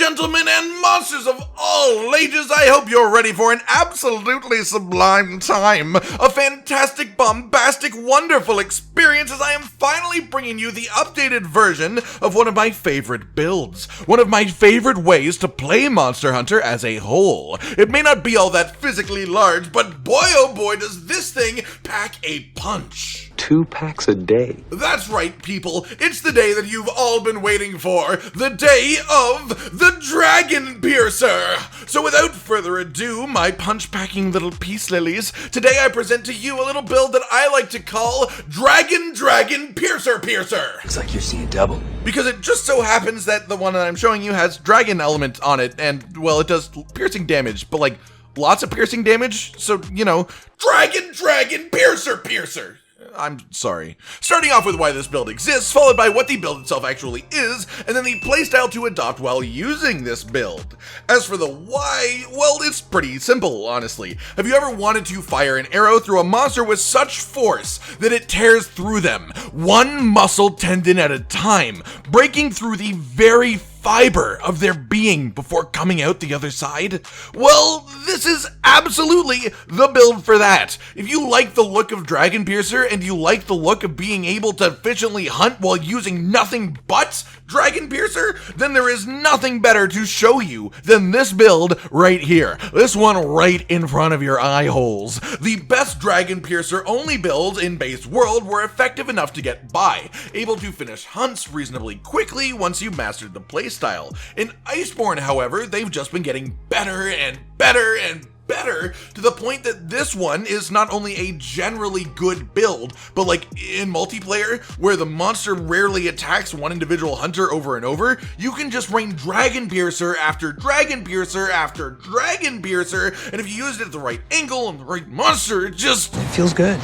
gentlemen, and monsters of all ages, I hope you're ready for an absolutely sublime time. A fantastic, bombastic, wonderful experience as I am finally bringing you the updated version of one of my favorite builds. One of my favorite ways to play Monster Hunter as a whole. It may not be all that physically large, but boy oh boy does this thing pack a punch. 2 packs a day. That's right, people. It's the day that you've all been waiting for. The day of the Dragon Piercer. So without further ado, my punch-packing little peace lilies, today I present to you a little build that I like to call Dragon Piercer. Looks like you're seeing double. Because it just so happens that the one that I'm showing you has dragon element on it, and, well, it does piercing damage, but, like, lots of piercing damage, so, you know, Dragon Piercer. I'm sorry. Starting off with why this build exists, followed by what the build itself actually is, and then the playstyle to adopt while using this build. As for the why, well, it's pretty simple, honestly. Have you ever wanted to fire an arrow through a monster with such force that it tears through them, one muscle tendon at a time, breaking through the very fiber of their being before coming out the other side? Well, this is absolutely the build for that. If you like the look of Dragon Piercer and you like the look of being able to efficiently hunt while using nothing but Dragon Piercer, then there is nothing better to show you than this build right here. This one right in front of your eye holes. The best Dragon Piercer only builds in base world were effective enough to get by, able to finish hunts reasonably quickly once you mastered the playstyle. In Iceborne, however, they've just been getting better and better to the point that this one is not only a generally good build, but like in multiplayer, where the monster rarely attacks one individual hunter over and over, you can just rain Dragon Piercer after Dragon Piercer after Dragon Piercer, and if you use it at the right angle and the right monster, it feels good.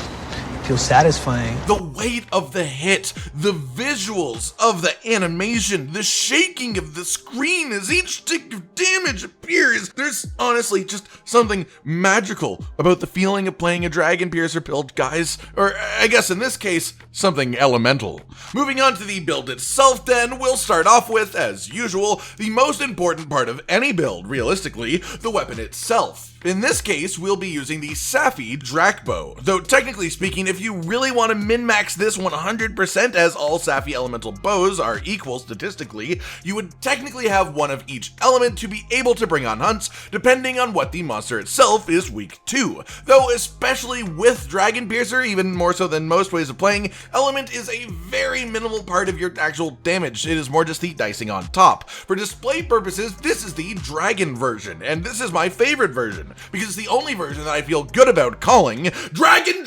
Feels satisfying. The weight of the hit, the visuals of the animation, the shaking of the screen as each tick of damage appears. There's honestly just something magical about the feeling of playing a Dragon Piercer build, guys. Or I guess in this case, something elemental. Moving on to the build itself then, we'll start off with, as usual, the most important part of any build, realistically, the weapon itself. In this case, we'll be using the Safi Drakbow, though technically speaking, if you really want to min-max this 100% as all Safi elemental bows are equal statistically, you would technically have one of each element to be able to bring on hunts, depending on what the monster itself is weak to. Though especially with Dragon Piercer, even more so than most ways of playing, element is a very minimal part of your actual damage. It is more just the dicing on top. For display purposes, this is the dragon version, and this is my favorite version, because it's the only version that I feel good about calling Dragon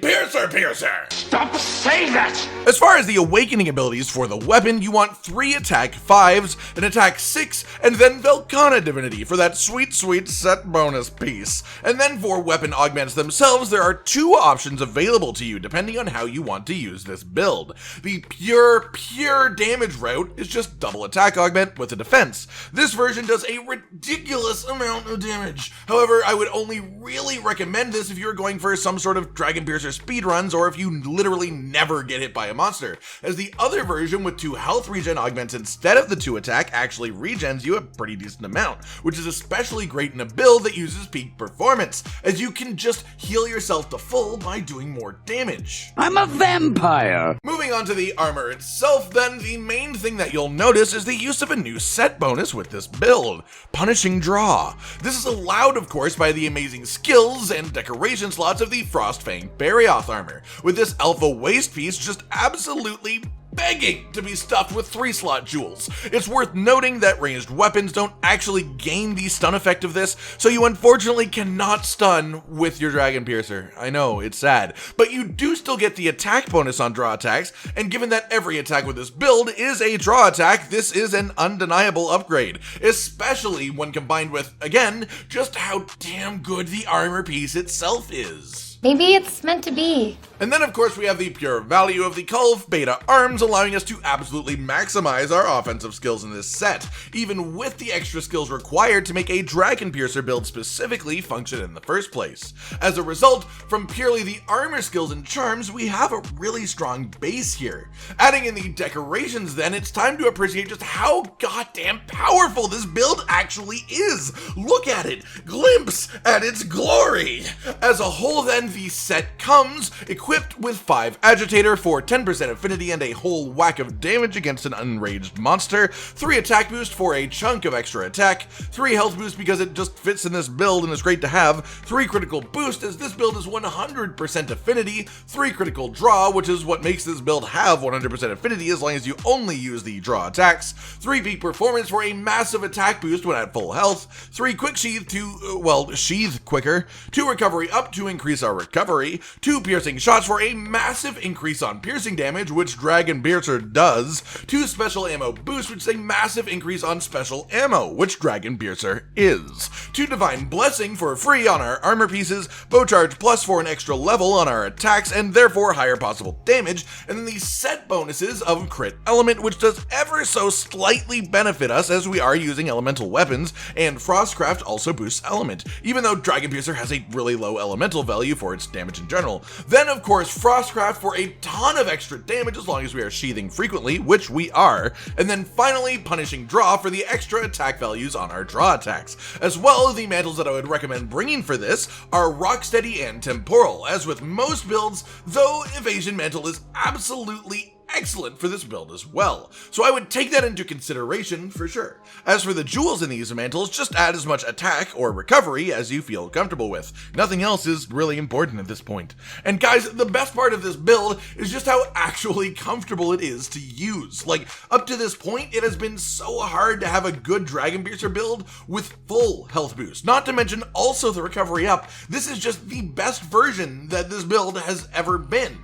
Piercer. Stop saying that! As far as the awakening abilities for the weapon, you want 3 attack 5s, an attack 6, and then Velkhana Divinity for that sweet set bonus piece. And then for weapon augments themselves, there are 2 options available to you depending on how you want to use this build. The pure damage route is just double attack augment with a defense. This version does a ridiculous amount of damage. However, I would only really recommend this if you're going for some sort of Dragon Piercer speedruns or if you literally never get hit by a monster, as the other version with 2 health regen augments instead of the 2 attack actually regens you a pretty decent amount, which is especially great in a build that uses peak performance, as you can just heal yourself to full by doing more damage. I'm a vampire! Moving on to the armor itself then, the main thing that you'll notice is the use of a new set bonus with this build, Punishing Draw. This is allowed, of course, by the amazing skills and decoration slots of the Frostfang Barioth armor, with this alpha waist piece just absolutely begging to be stuffed with 3-slot jewels. It's worth noting that ranged weapons don't actually gain the stun effect of this, so you unfortunately cannot stun with your Dragon Piercer. I know, it's sad, but you do still get the attack bonus on draw attacks, and given that every attack with this build is a draw attack, this is an undeniable upgrade, especially when combined with, again, just how damn good the armor piece itself is. items. Maybe it's meant to be. And then of course we have the pure value of the Kulf Beta arms, allowing us to absolutely maximize our offensive skills in this set, even with the extra skills required to make a Dragon Piercer build specifically function in the first place. As a result, from purely the armor skills and charms, we have a really strong base here. Adding in the decorations then, it's time to appreciate just how goddamn powerful this build actually is. Look at it, glimpse at its glory. As a whole then, the set comes equipped with 5 Agitator for 10% affinity and a whole whack of damage against an unraged monster, 3 attack boost for a chunk of extra attack, 3 health boost because it just fits in this build and is great to have, 3 critical boost as this build is 100% affinity, 3 critical draw, which is what makes this build have 100% affinity as long as you only use the draw attacks, 3 peak performance for a massive attack boost when at full health, 3 quick sheath to, sheath quicker, 2 recovery up to increase our recovery, 2 piercing shots for a massive increase on piercing damage, which Dragon Piercer does, 2 special ammo boost, which is a massive increase on special ammo, which Dragon Piercer is, 2 divine blessing for free on our armor pieces, bow charge plus for an extra level on our attacks and therefore higher possible damage, and then the set bonuses of crit element, which does ever so slightly benefit us as we are using elemental weapons, and Frostcraft also boosts element, even though Dragon Piercer has a really low elemental value for its damage in general. Then of course Frostcraft for a ton of extra damage as long as we are sheathing frequently, which we are, and then finally Punishing Draw for the extra attack values on our draw attacks. As well, the mantles that I would recommend bringing for this are Rocksteady and Temporal. As with most builds, though, Evasion Mantle is absolutely excellent for this build as well, so I would take that into consideration for sure. As for the jewels in these mantles, just add as much attack or recovery as you feel comfortable with. Nothing else is really important at this point. And guys, the best part of this build is just how actually comfortable it is to use. Like, up to this point, it has been so hard to have a good Dragon Piercer build with full health boost, not to mention also the recovery up. This is just the best version that this build has ever been.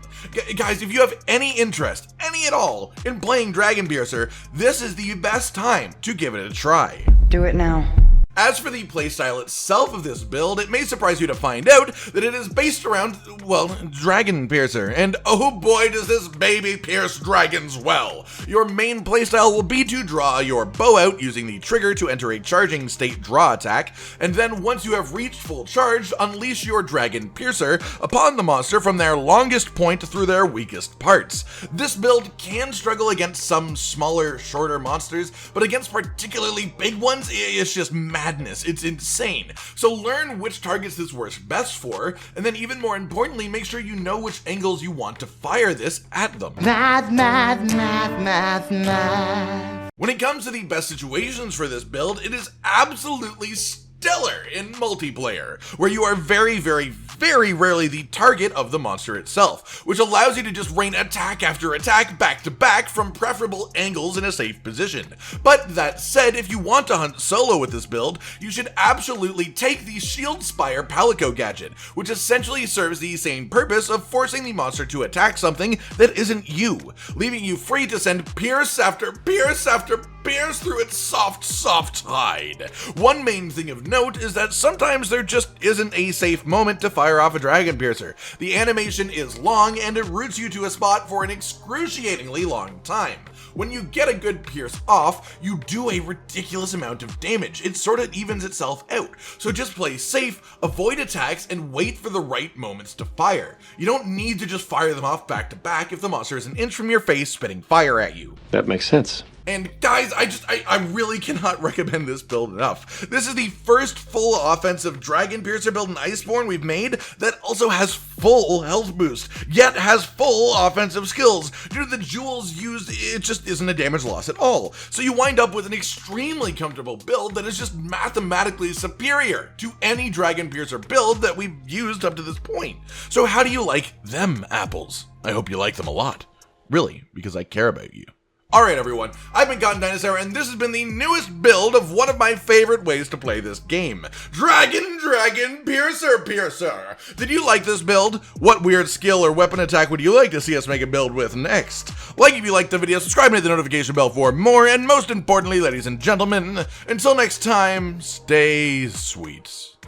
Guys, if you have any interest, any at all, in playing Dragon Piercer, this is the best time to give it a try. Do it now. As for the playstyle itself of this build, it may surprise you to find out that it is based around, Dragon Piercer, and oh boy does this baby pierce dragons well. Your main playstyle will be to draw your bow out using the trigger to enter a charging state draw attack, and then once you have reached full charge, unleash your Dragon Piercer upon the monster from their longest point through their weakest parts. This build can struggle against some smaller, shorter monsters, but against particularly big ones, it's just madness. It's insane. So learn which targets this works best for, and then even more importantly, make sure you know which angles you want to fire this at them. Math. When it comes to the best situations for this build, it is absolutely stellar in multiplayer, where you are very rarely the target of the monster itself, which allows you to just rain attack after attack back to back from preferable angles in a safe position. But that said, if you want to hunt solo with this build, you should absolutely take the Shield Spire Palico gadget, which essentially serves the same purpose of forcing the monster to attack something that isn't you, leaving you free to send pierce after pierce after pierce through its soft hide. One main thing of note is that sometimes there just isn't a safe moment to fire off a Dragon Piercer. The animation is long and it roots you to a spot for an excruciatingly long time. When you get a good pierce off, you do a ridiculous amount of damage. It sort of evens itself out. So just play safe, avoid attacks, and wait for the right moments to fire. You don't need to just fire them off back to back if the monster is an inch from your face spitting fire at you. That makes sense. And guys, I really cannot recommend this build enough. This is the first full offensive Dragon Piercer build in Iceborne we've made that also has full health boost, yet has full offensive skills. Due to the jewels used, it just isn't a damage loss at all. So you wind up with an extremely comfortable build that is just mathematically superior to any Dragon Piercer build that we've used up to this point. So how do you like them apples? I hope you like them a lot. Really, because I care about you. Alright everyone, I've been Cotton Dinosaur and this has been the newest build of one of my favorite ways to play this game. Dragon Piercer. Did you like this build? What weird skill or weapon attack would you like to see us make a build with next? Like if you liked the video, subscribe and hit the notification bell for more, and most importantly, ladies and gentlemen, until next time, stay sweet.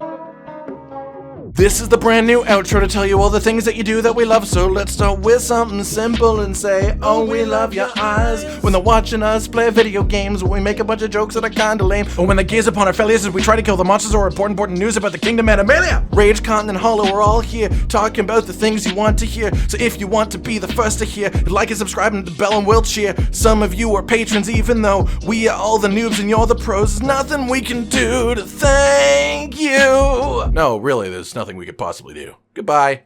This is the brand new outro to tell you all the things that you do that we love. So let's start with something simple and say, oh, we love your eyes. When they're watching us play video games, when we make a bunch of jokes that are kinda lame, or when they gaze upon our failures as we try to kill the monsters or important news about the kingdom Animalia. Rage, Continent, Hollow, we're all here talking about the things you want to hear. So if you want to be the first to hear, like and subscribe and the bell and we'll cheer. Some of you are patrons even though we are all the noobs and you're the pros. There's nothing we can do to thank you. No, really, there's nothing we could possibly do. Goodbye.